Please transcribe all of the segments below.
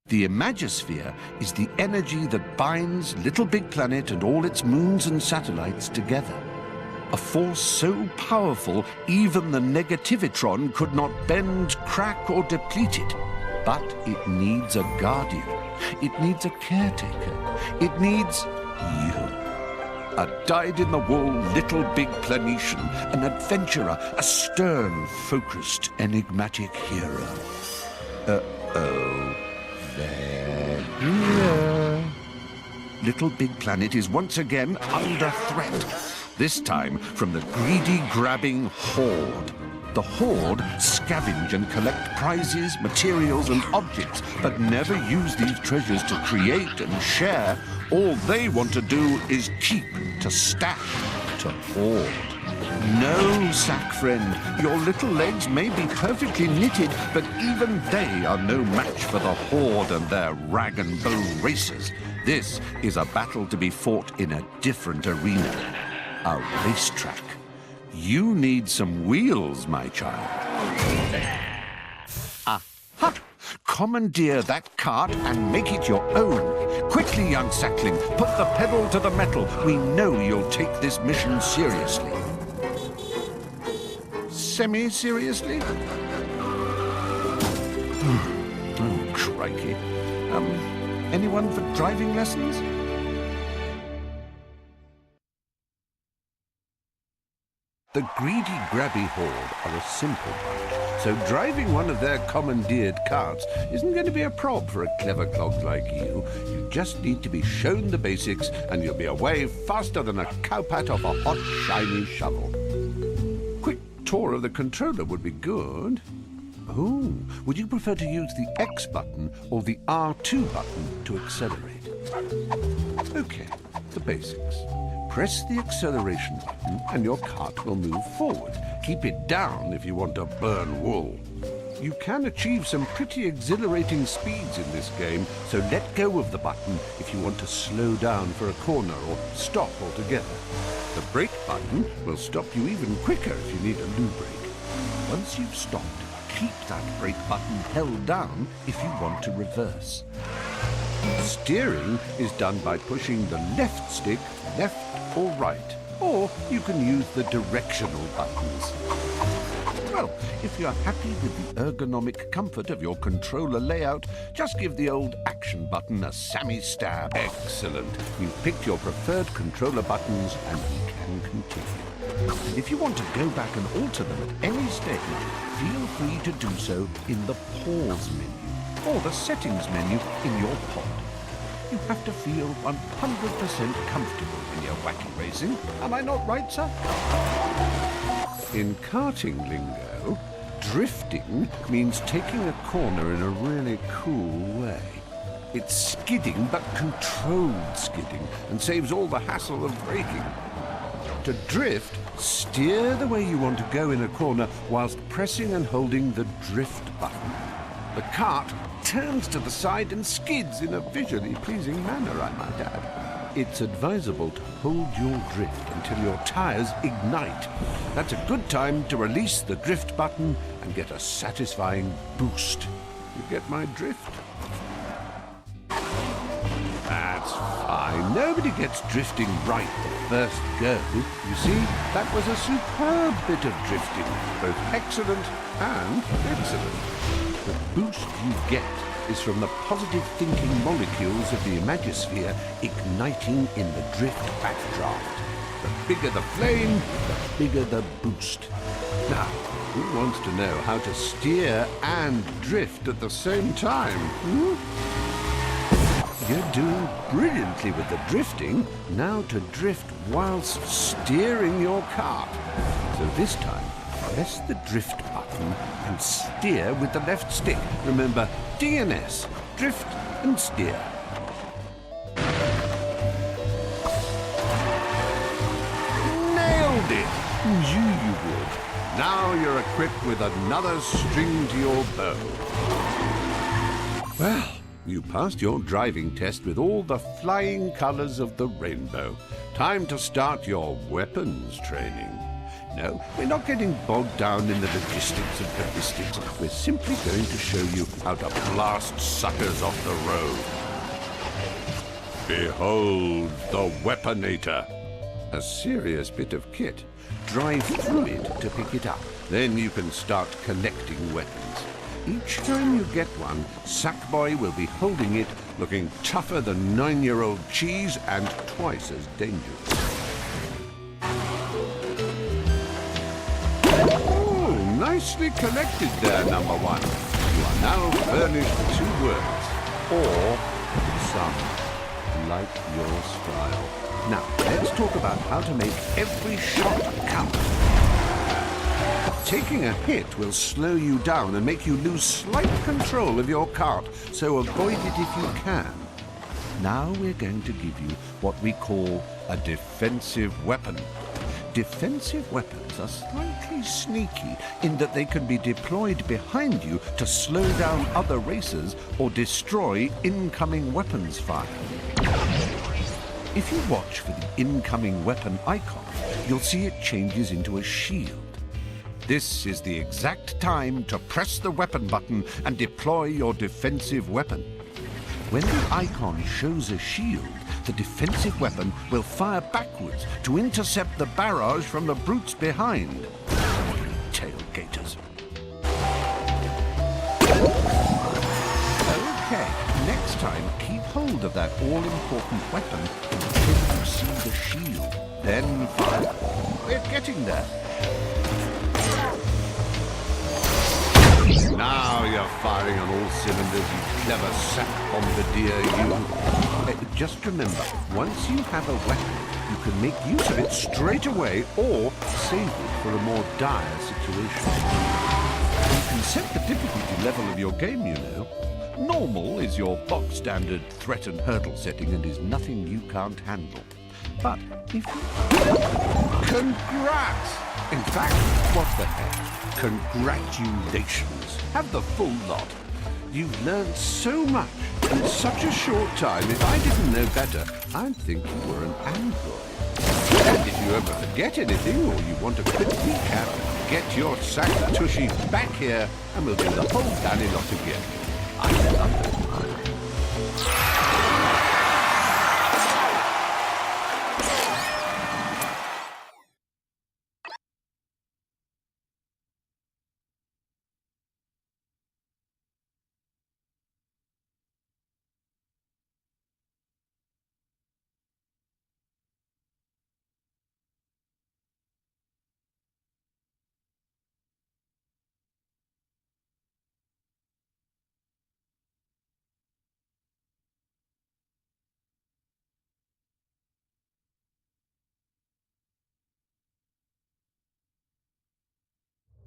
The Imagisphere is the energy that binds LittleBigPlanet and all its moons and satellites together. A force so powerful even the negativitron could not bend, crack, or deplete it. But it needs a guardian. It needs a caretaker. It needs you. A dyed-in-the-wool LittleBigPlanetian, an adventurer, a stern, focused, enigmatic hero. Uh-oh. There here. LittleBigPlanet is once again under threat. This time from the greedy, grabbing Horde. The Horde scavenge and collect prizes, materials, and objects, but never use these treasures to create and share. All they want to do is keep, to stack, to hoard. No, sack friend, your little legs may be perfectly knitted, but even they are no match for the Horde and their rag and bone racers. This is a battle to be fought in a different arena. A racetrack. You need some wheels, my child. Aha! Commandeer that cart and make it your own. Quickly, young sackling, put the pedal to the metal. We know you'll take this mission seriously. Semi-seriously? Oh, crikey. Anyone for driving lessons? The greedy, grabby Horde are a simple bunch, so driving one of their commandeered carts isn't going to be a prob for a clever clog like you. You just need to be shown the basics, and you'll be away faster than a cowpat off a hot, shiny shovel. Quick tour of the controller would be good. Oh, would you prefer to use the X button or the R2 button to accelerate? Okay, the basics. Press the acceleration button and your cart will move forward. Keep it down if you want to burn wool. You can achieve some pretty exhilarating speeds in this game, so let go of the button if you want to slow down for a corner or stop altogether. The brake button will stop you even quicker if you need a loo brake. Once you've stopped, keep that brake button held down if you want to reverse. Steering is done by pushing the left stick left or right, or you can use the directional buttons. Well, if you're happy with the ergonomic comfort of your controller layout, just give the old action button a Sammy stab. Excellent. You've picked your preferred controller buttons and we can continue. If you want to go back and alter them at any stage, feel free to do so in the pause menu or the settings menu in your pod. You have to feel 100% comfortable when you're wacky racing. Am I not right, sir? In karting lingo, drifting means taking a corner in a really cool way. It's skidding, but controlled skidding, and saves all the hassle of braking. To drift, steer the way you want to go in a corner whilst pressing and holding the drift button. The cart turns to the side and skids in a visually pleasing manner, I might add. It's advisable to hold your drift until your tires ignite. That's a good time to release the drift button and get a satisfying boost. You get my drift? That's fine. Nobody gets drifting right the first go. You see, that was a superb bit of drifting, both excellent and excellent. The boost you get is from the positive thinking molecules of the Imagisphere igniting in the drift backdraft. The bigger the flame, the bigger the boost. Now, who wants to know how to steer and drift at the same time? You're doing brilliantly with the drifting. Now to drift whilst steering your cart. So this time, press the drift button and steer with the left stick. Remember, DNS, drift and steer. Nailed it! Knew you would. Now you're equipped with another string to your bow. Well, you passed your driving test with all the flying colors of the rainbow. Time to start your weapons training. No, we're not getting bogged down in the logistics of ballistics. We're simply going to show you how to blast suckers off the road. Behold the Weaponator. A serious bit of kit. Drive through it to pick it up. Then you can start collecting weapons. Each time you get one, Sackboy will be holding it, looking tougher than 9-year-old cheese and twice as dangerous. Oh, nicely collected there, number one. You are now furnished 2 words. Or some, like your style. Now, let's talk about how to make every shot count. Taking a hit will slow you down and make you lose slight control of your cart, so avoid it if you can. Now we're going to give you what we call a defensive weapon. Defensive weapons are slightly sneaky in that they can be deployed behind you to slow down other racers or destroy incoming weapons fire. If you watch for the incoming weapon icon, you'll see it changes into a shield. This is the exact time to press the weapon button and deploy your defensive weapon. When the icon shows a shield, the defensive weapon will fire backwards to intercept the barrage from the brutes behind. Tailgaters. Okay, next time keep hold of that all-important weapon until you see the shield. Then fire. We're getting there. Now you're firing on all cylinders, you clever sack bombardier, you. Just remember, once you have a weapon, you can make use of it straight away or save it for a more dire situation. You can set the difficulty level of your game, you know. Normal is your box-standard threat and hurdle setting and is nothing you can't handle. But if you... Congrats! In fact, what the heck? Congratulations. Have the full lot. You've learned so much in such a short time. If I didn't know better, I'd think you were an android. And if you ever forget anything or you want a quick recap, get your sack tushy back here and we'll do the whole Danny lot again. I love it.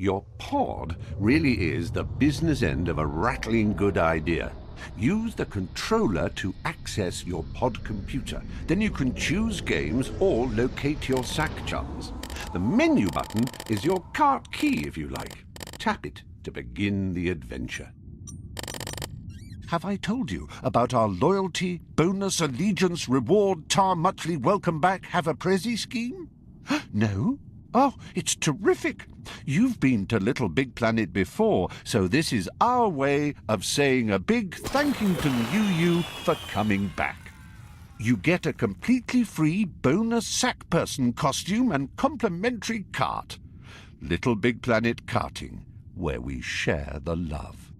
Your pod really is the business end of a rattling good idea. Use the controller to access your pod computer. Then you can choose games or locate your sack chums. The menu button is your cart key, if you like. Tap it to begin the adventure. Have I told you about our loyalty, bonus, allegiance, reward, tar, muchly welcome back, have a prezi scheme? No? Oh, it's terrific. You've been to LittleBigPlanet before, so this is our way of saying a big thank you to you for coming back. You get a completely free bonus sack person costume and complimentary cart. LittleBigPlanet Karting, where we share the love.